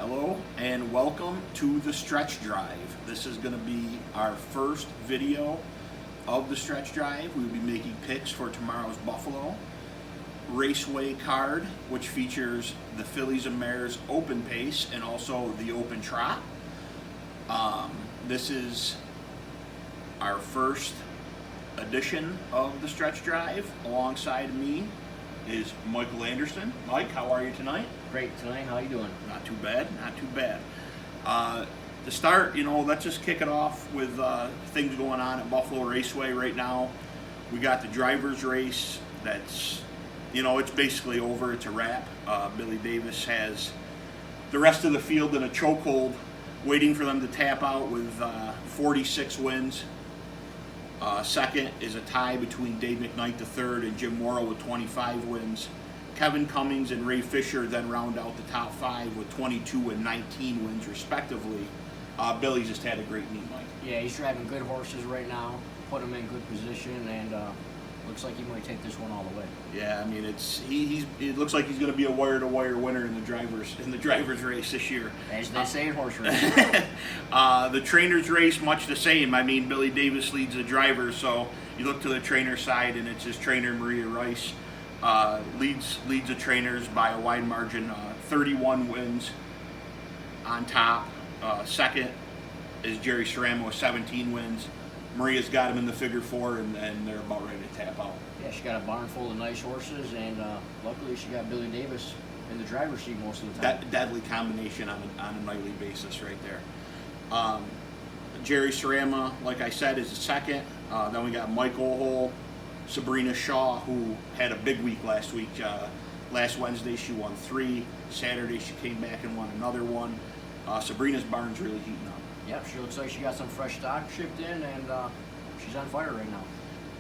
Hello and welcome to the stretch drive. This is going to be our first video of the stretch drive. We will be making picks for tomorrow's Buffalo Raceway card, which features the Fillies and Mares open pace and also the open trot. This is our first edition of the stretch drive. Alongside me is Michael Anderson. Mike, how are you tonight? Great tonight. How you doing? Not too bad, not too bad. To start, let's just kick it off with things going on at Buffalo Raceway right now. We got the drivers' race. That's, it's basically over. It's a wrap. Billy Davis has the rest of the field in a chokehold, waiting for them to tap out with 46 wins. Second is a tie between Dave McKnight III and Jim Morrow with 25 wins. Kevin Cummings and Ray Fisher then round out the top five with 22 and 19 wins respectively. Billy just had a great meet, Mike. Yeah, he's driving good horses right now, put him in good position, and looks like he might take this one all the way. Yeah, I mean it looks like he's going to be a wire-to-wire winner in the drivers race this year. As they say in horse racing. The trainers race, much the same. I mean, Billy Davis leads the drivers, so you look to the trainer side, and it's his trainer Maria Rice leads the trainers by a wide margin. 31 wins on top. Second is Jerry Saramo with 17 wins. Maria's got him in the figure four, and they're about ready to tap out. Yeah, she got a barn full of nice horses, and luckily she got Billy Davis in the driver's seat most of the time. That deadly combination on a nightly basis right there. Jerry Sarama, like I said, is the second. Then we got Mike O'Hole, Sabrina Shaw, who had a big week last week. Last Wednesday she won 3. Saturday she came back and won another one. Sabrina's barn's really heating up. Yep, she looks like she got some fresh stock shipped in, and she's on fire right now.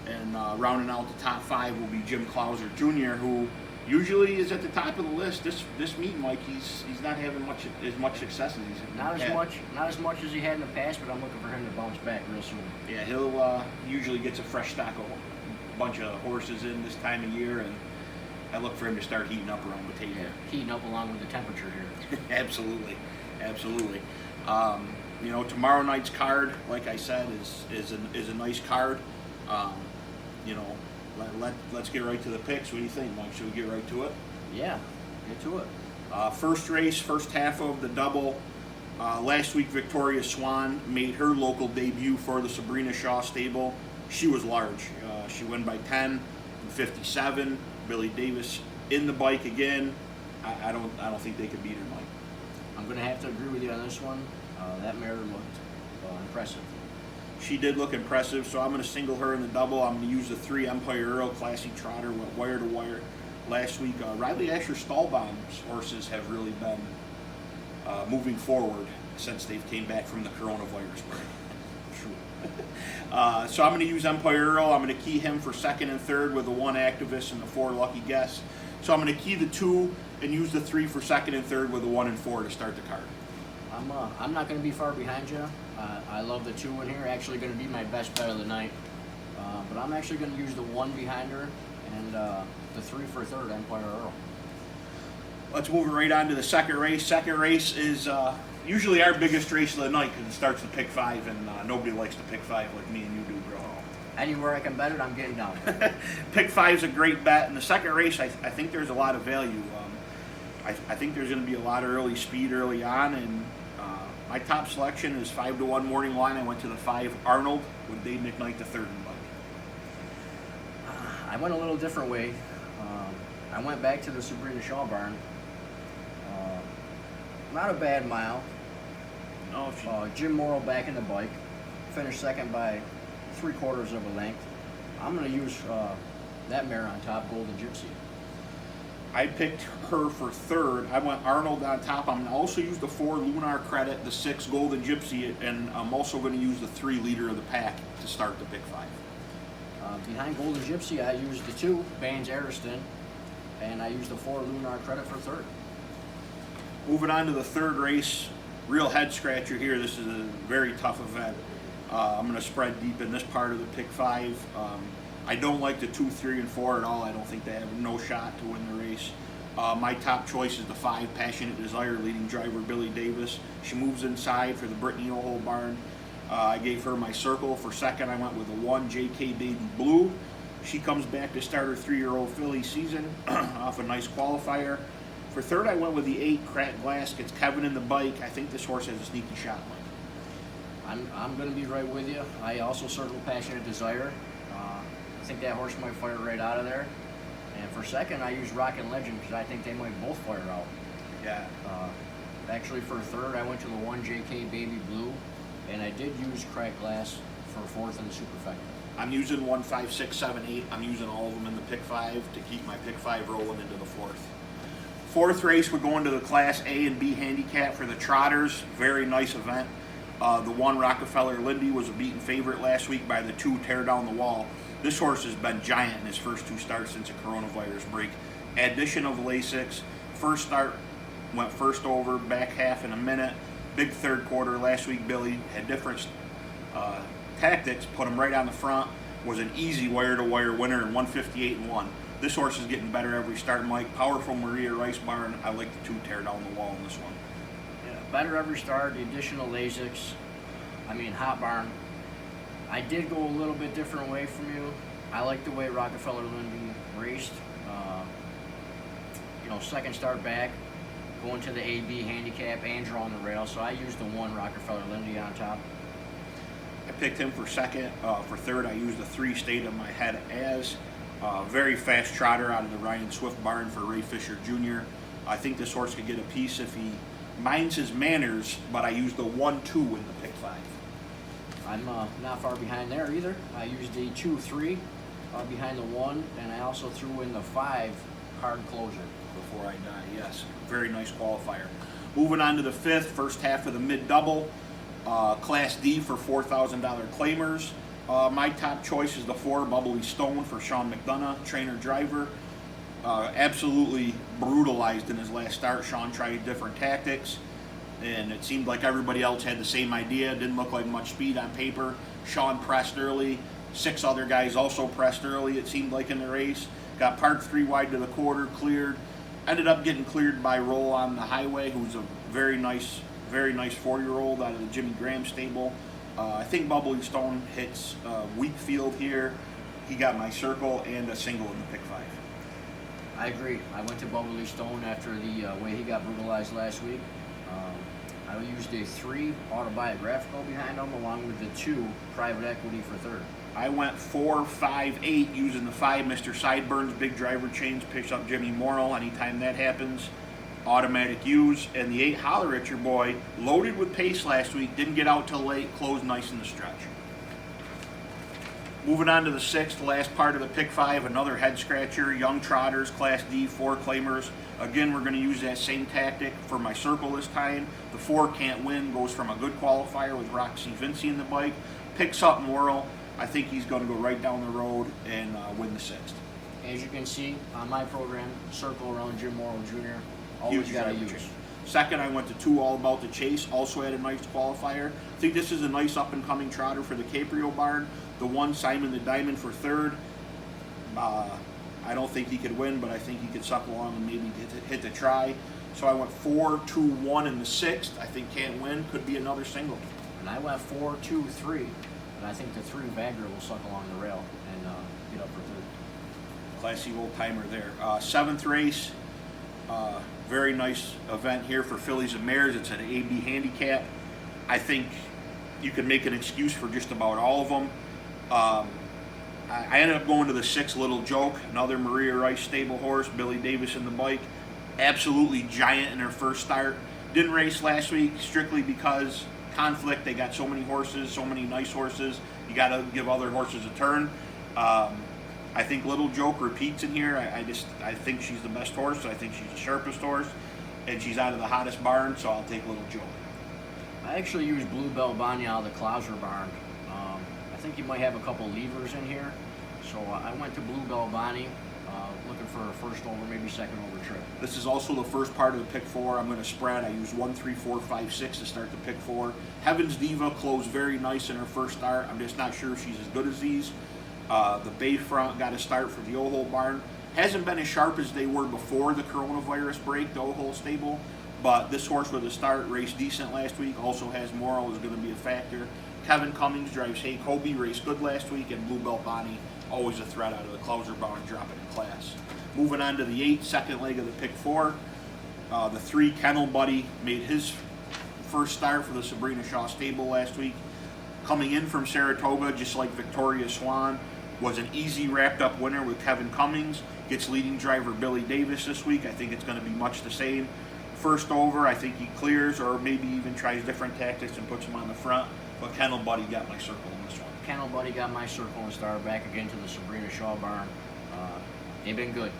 And rounding out the top 5 will be Jim Clouser Jr., who usually is at the top of the list. This meet, Mike, he's not having as much success as he's had. Not as much as he had in the past, but I'm looking for him to bounce back real soon. Yeah, he'll usually gets a fresh stock of a bunch of horses in this time of year, and I look for him to start heating up around Batavia. Yeah, heating up along with the temperature here. Absolutely. Tomorrow night's card, like I said, is a nice card. Let's get right to the picks. What do you think, Mike? Should we get right to it? Yeah, get to it. First race, first half of the double. Last week, Victoria Swan made her local debut for the Sabrina Shaw stable. She was large. She won by 10 and 57. Billy Davis in the bike again. I don't think they could beat her, Mike. I'm going to have to agree with you on this one. That mare looked impressive. She did look impressive, so I'm going to single her in the double. I'm going to use the 3 Empire Earl Classy Trotter, went wire to wire last week. Riley Asher Stahlbaum's horses have really been moving forward since they've came back from the coronavirus break. True. So I'm going to use Empire Earl. I'm going to key him for second and third with the 1 Activist and the 4 Lucky Guess. So I'm going to key the 2 and use the 3 for second and third with the 1 and 4 to start the card. I'm not going to be far behind you. I love the 2 in here. Actually going to be my best bet of the night. But I'm actually going to use the 1 behind her and the 3 for third, Empire Earl. Let's move it right on to the second race. Second race is usually our biggest race of the night because it starts to pick 5, and nobody likes to pick 5 like me and you do, bro. Anywhere I can bet it, I'm getting down. Pick 5 is a great bet. In the second race, I think there's a lot of value. I think there's going to be a lot of early speed early on, and my top selection is 5-1 morning line. I went to the 5 Arnold with Dave McKnight III in the bike. I went a little different way. I went back to the Sabrina Shaw barn. Not a bad mile. No, Jim Morrow back in the bike. Finished second by 3/4 of a length. I'm going to use that mare on top, Golden Gypsy. I picked her for third. I went Arnold on top. I'm going to also use the 4 Lunar Credit, the 6 Golden Gypsy, and I'm also going to use the 3 Leader of the Pack to start the pick 5. Behind Golden Gypsy, I used the 2 Baines Ariston, and I used the 4 Lunar Credit for third. Moving on to the third race, real head scratcher here. This is a very tough event. I'm going to spread deep in this part of the pick 5. I don't like the 2, 3, and 4 at all. I don't think they have no shot to win the race. My top choice is the 5, Passionate Desire, leading driver Billy Davis. She moves inside for the Brittany Old barn. I gave her my circle. For second, I went with the 1, JK Baby Blue. She comes back to start her 3-year-old filly season off a nice qualifier. For third, I went with the 8, Cracked Glass. Gets Kevin in the bike. I think this horse has a sneaky shot, Mike. I'm going to be right with you. I also circled Passionate Desire. I think that horse might fire right out of there. And for second, I used Rockin' Legend because I think they might both fire out. Yeah. Actually, for third, I went to the 1, JK Baby Blue, and I did use Cracked Glass for fourth in the Superfecta. I'm using 1, 5, 6, 7, 8. I'm using all of them in the pick 5 to keep my pick 5 rolling into the fourth. Fourth race, we're going to the Class A and B handicap for the Trotters. Very nice event. The 1, Rockefeller Lindy, was a beaten favorite last week by the 2, Tear Down the Wall. This horse has been giant in his first 2 starts since the coronavirus break. Addition of Lasix. First start, went first over, back half in a minute. Big third quarter. Last week, Billy had different tactics, put him right on the front. Was an easy wire-to-wire winner in 158-1. This horse is getting better every start, Mike. Powerful Maria Rice barn. I like the 2, Tear Down the Wall in this one. Yeah, better every start. The additional Lasix. Hot barn. I did go a little bit different way from you. I like the way Rockefeller Lindy raced. Second start back, going to the AB handicap and drawing the rail. So I used the 1, Rockefeller Lindy on top. I picked him for second. For third, I used the 3, Stayed in My Head as. Very fast trotter out of the Ryan Swift barn for Ray Fisher Jr. I think this horse could get a piece if he minds his manners, but I used the 1, 2 in the pick 5. I'm not far behind there either. I used the 2, 3 behind the 1, and I also threw in the 5, Hard Closer. Before I die, yes. Very nice qualifier. Moving on to the 5th, first half of the mid-double. Class D for $4,000 claimers. My top choice is the 4, Bubbly Stone for Sean McDonough, trainer-driver. Absolutely brutalized in his last start. Sean tried different tactics, and it seemed like everybody else had the same idea. Didn't look like much speed on paper. Sean pressed early. 6 other guys also pressed early, it seemed like, in the race. Got parked 3 wide to the quarter, cleared. Ended up getting cleared by Roll on the Highway, who's a very nice 4-year-old out of the Jimmy Graham stable. I think Bubbly Stone hits weak field here. He got my circle and a single in the pick 5. I agree. I went to Bubbly Stone after the way he got brutalized last week. I used a 3, Autobiographical behind him, along with the 2, Private Equity for third. I went 4, 5, 8 using the 5, Mr. Sideburns, big driver change, picks up Jimmy Morrill anytime that happens. Automatic use, and the 8, Holler at Your Boy, loaded with pace last week, didn't get out till late, closed nice in the stretch. Moving on to the 6th, last part of the pick 5, another head scratcher, Young Trotters, Class D, 4 claimers. Again, we're going to use that same tactic for my circle this time. The 4, Can't Win, goes from a good qualifier with Roxy Vinci in the bike, picks up Morrill. I think he's going to go right down the road and win the 6th. As you can see on my program, circle around Jim Morrill Jr. Always got to use. Second, I went to 2, All About the Chase. Also had a nice qualifier. I think this is a nice up-and-coming trotter for the Caprio barn. The 1, Simon the Diamond for third. I don't think he could win, but I think he could suck along and maybe hit the try. So I went 4, 2, 1 in the 6th. I think Can't Win could be another single. And I went 4, 2, 3. And I think the 3, Bagger, will suck along the rail and get up for third. Classy old timer there. 7th race. Very nice event here for fillies and mares. It's an AB handicap. I think you can make an excuse for just about all of them. I ended up going to the 6, Little Joke, another Maria Rice stable horse, Billy Davis in the bike. Absolutely giant in her first start. Didn't race last week strictly because conflict. They got so many horses, so many nice horses. You got to give other horses a turn. I think Little Joke repeats in here. I think she's the best horse. I think she's the sharpest horse, and she's out of the hottest barn, so I'll take Little Joke. I actually used Bluebell Bonnie out of the Clouser barn. I think you might have a couple levers in here, so I went to Bluebell Bonnie, looking for a first over, maybe second over trip. This is also the first part of the pick 4. I'm going to spread. I use 1, 3, 4, 5, 6 to start the pick 4. Heaven's Diva closed very nice in her first start. I'm just not sure if she's as good as these. The Bayfront got a start for the Old barn. Hasn't been as sharp as they were before the coronavirus break, the whole stable. But this horse with a start raced decent last week. Also has moral, is going to be a factor. Kevin Cummings drives Hey Kobe, raced good last week, and Bluebell Bonnie, always a threat out of the closer, bound to drop it in class. Moving on to the 8, second leg of the pick 4. The 3, Kennel Buddy, made his first start for the Sabrina Shaw stable last week. Coming in from Saratoga, just like Victoria Swan, was an easy wrapped up winner with Kevin Cummings. Gets leading driver Billy Davis this week. I think it's going to be much the same. First over, I think he clears or maybe even tries different tactics and puts him on the front. But Kennel Buddy got my circle in this one. Kennel Buddy got my circle and star back again to the Sabrina Shaw barn. They've been good.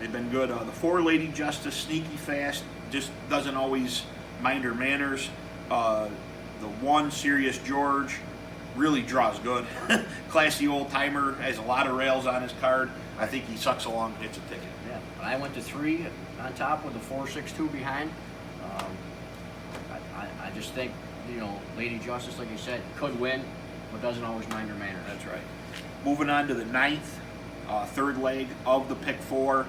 They've been good. The 4, Lady Justice, sneaky fast, just doesn't always mind her manners. The 1, Serious George, really draws good. Classy old timer, has a lot of rails on his card. I think he sucks along and hits a ticket. Yeah, but I went to 3 on top with a 4.62 behind. I just think, Lady Justice, like you said, could win, but doesn't always mind her manners. That's right. Moving on to the 9th, third leg of the pick 4.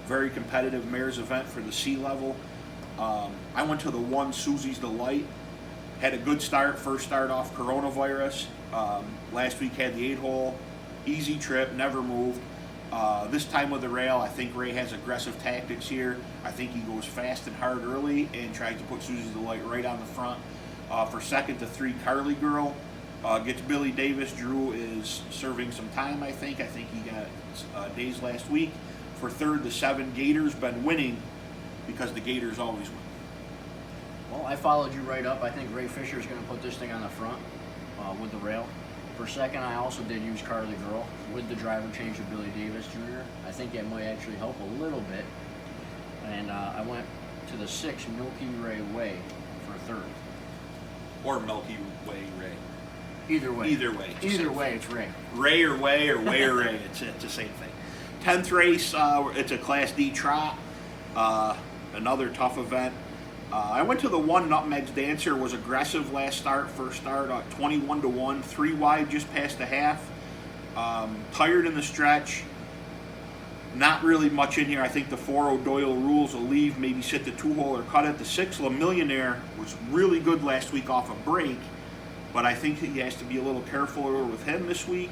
Very competitive mares event for the C level. I went to the 1, Susie's Delight. Had a good start, first start off coronavirus. Last week had the 8-hole, easy trip, never moved. This time with the rail, I think Ray has aggressive tactics here. I think he goes fast and hard early and tries to put Susie's Delight right on the front. For second to 3, Carly Girl. Gets Billy Davis. Drew is serving some time, I think. I think he got days last week. For third, the 7, Gators, been winning because the Gators always win. Well, I followed you right up. I think Ray Fisher is going to put this thing on the front with the rail. For second, I also did use Carly Girl with the driver change to Billy Davis Jr. I think that might actually help a little bit. And I went to the 6, Milky Way for third. Or Milky Way Ray. Either way. Either way. Either way, it's Ray. Ray or Way or Way or Ray. It's the same thing. 10th race, it's a Class D trot. Another tough event. I went to the 1, Nutmeg's Dancer, was aggressive last start, first start, 21-1, 3 wide, just past the half. Tired in the stretch. Not really much in here. I think the 4 O'Doyle Rules will leave, maybe sit the 2-hole or cut it. The 6 La Millionaire was really good last week off a break, but I think he has to be a little careful with him this week.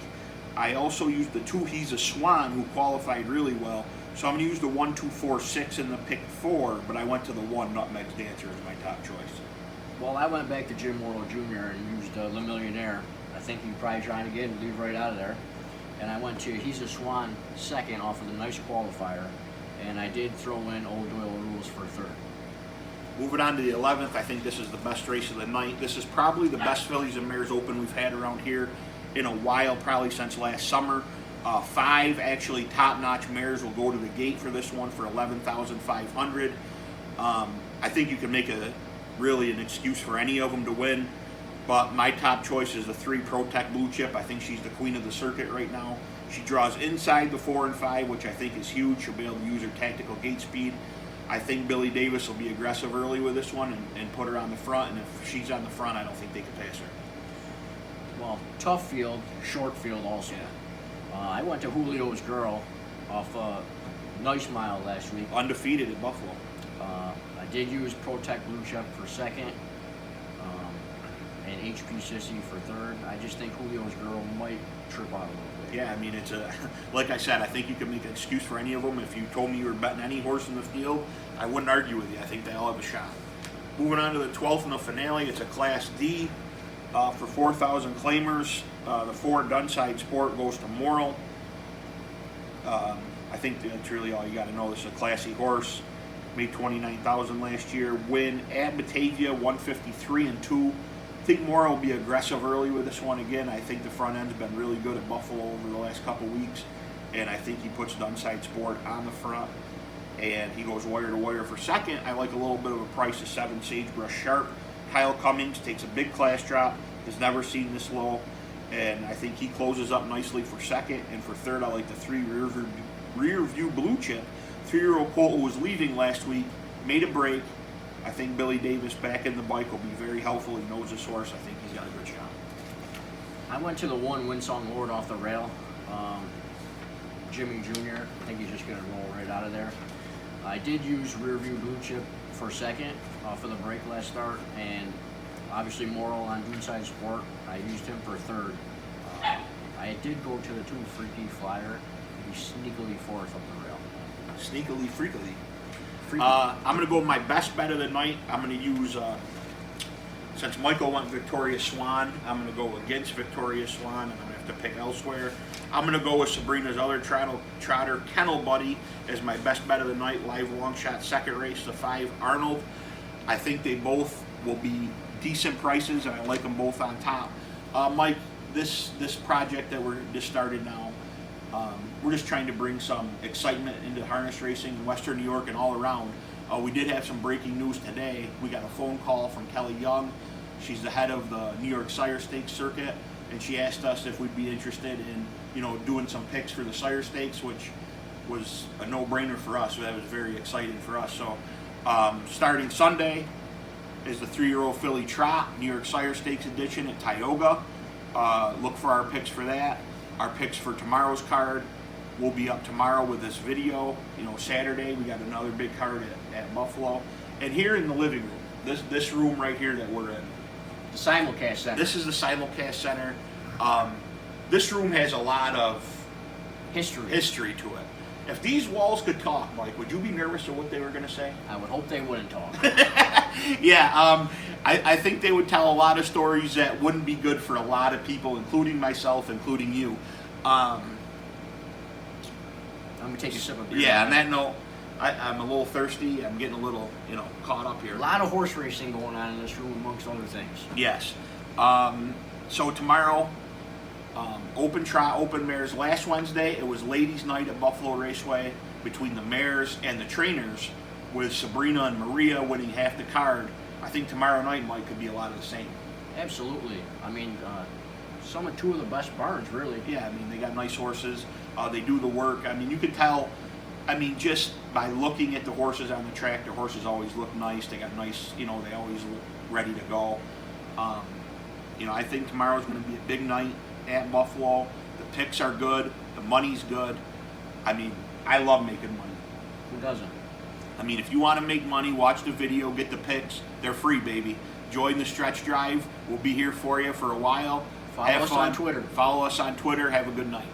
I also used the 2, He's a Swan, who qualified really well. So I'm going to use the 1, 2, 4, 6 in the pick 4, but I went to the 1, Nutmeg's Dancer as my top choice. Well, I went back to Jim Morrow Jr. and used Le Millionaire. I think he's probably trying to get him, leave right out of there. And I went to He's a Swan second off of the nice qualifier, and I did throw in Old Doyle Rules for third. Moving on to the 11th, I think this is the best race of the night. This is probably the best Fillies and Mares Open we've had around here in a while, probably since last summer. 5 actually top-notch mares will go to the gate for this one for $11,500. I think you can make really an excuse for any of them to win, but my top choice is the 3 Protect Blue Chip. I think she's the queen of the circuit right now. She draws inside the 4 and 5, which I think is huge. She'll be able to use her tactical gate speed. I think Billy Davis will be aggressive early with this one and put her on the front, and if she's on the front, I don't think they can pass her. Well, tough field, short field also. Yeah. I went to Julio's Girl off Nice Mile last week. Undefeated at Buffalo. I did use Protect Blue Chip for second, and HP Sissy for third. I just think Julio's Girl might trip out a little bit. Yeah, I mean, it's like I said, I think you can make an excuse for any of them. If you told me you were betting any horse in the field, I wouldn't argue with you. I think they all have a shot. Moving on to the 12th and the finale, it's a Class D. For 4,000 claimers, the 4 Dunside Sport goes to Morrill. I think that's really all you got to know. This is a classy horse. Made $29,000 last year. Win at Batavia, 153-2. I think Morrill will be aggressive early with this one again. I think the front end's been really good at Buffalo over the last couple weeks, and I think he puts Dunside Sport on the front, and he goes wire to wire for second. I like a little bit of a price of 7 Sagebrush Sharp. Kyle Cummings takes a big class drop, has never seen this low, and I think he closes up nicely for second. And for third, I like the 3 Rear View Blue Chip. 3-year-old colt who was leaving last week, made a break. I think Billy Davis back in the bike will be very helpful. He knows this horse. I think he's got a good shot. I went to the 1 Winsong Lord off the rail. Jimmy Jr. I think he's just going to roll right out of there. I did use rear view blue chip for second for the brake last start, and obviously Morrill on Inside Sport. I used him for third. I did go to the 2 Freaky Flyer to be sneakily fourth up the rail. Sneakily, freakily. Freaky. I'm going to go with my best bet of the night. I'm going to use, since Michael went Victoria Swan, I'm going to go against Victoria Swan, and I'm going to have to pick elsewhere. I'm going to go with Sabrina's other trotter, Kennel Buddy, as my best bet of the night. Live long shot second race, the 5 Arnold. I think they both will be decent prices, and I like them both on top. Mike, this project that we're just started now, we're just trying to bring some excitement into harness racing in Western New York and all around. We did have some breaking news today. We got a phone call from Kelly Young. She's the head of the New York Sire Stakes circuit, and she asked us if we'd be interested in, doing some picks for the Sire Stakes, which was a no-brainer for us. So that was very exciting for us. So starting Sunday is the 3-year-old filly trot, New York Sire Stakes edition at Tioga. Look for our picks for that. Our picks for tomorrow's card will be up tomorrow with this video. Saturday we got another big card at Buffalo. And here in the living room, this room right here that we're in, The simulcast center. this is the simulcast center. This room has a lot of history to it. If these walls could talk, Mike, would you be nervous of what they were going to say? I would hope they wouldn't talk. Yeah, I think they would tell a lot of stories that wouldn't be good for a lot of people, including myself, including you. I'm going to take a sip of beer. Yeah, on that note, I'm a little thirsty. I'm getting a little, caught up here. A lot of horse racing going on in this room, amongst other things. Yes. So tomorrow, open trot, open mares. Last Wednesday, it was ladies' night at Buffalo Raceway between the mares and the trainers, with Sabrina and Maria winning half the card. I think tomorrow night, Mike, could be a lot of the same. Absolutely. I mean, some of 2 of the best barns, really. Yeah, I mean, they got nice horses. They do the work. I mean, you could tell, just by looking at the horses on the track, the horses always look nice. They got nice, they always look ready to go. I think tomorrow's going to be a big night at Buffalo. The picks are good. The money's good. I love making money. Who doesn't? If you want to make money, watch the video, get the picks. They're free, baby. Join the stretch drive. We'll be here for you for a while. Follow us on Twitter. Follow us on Twitter. Have a good night.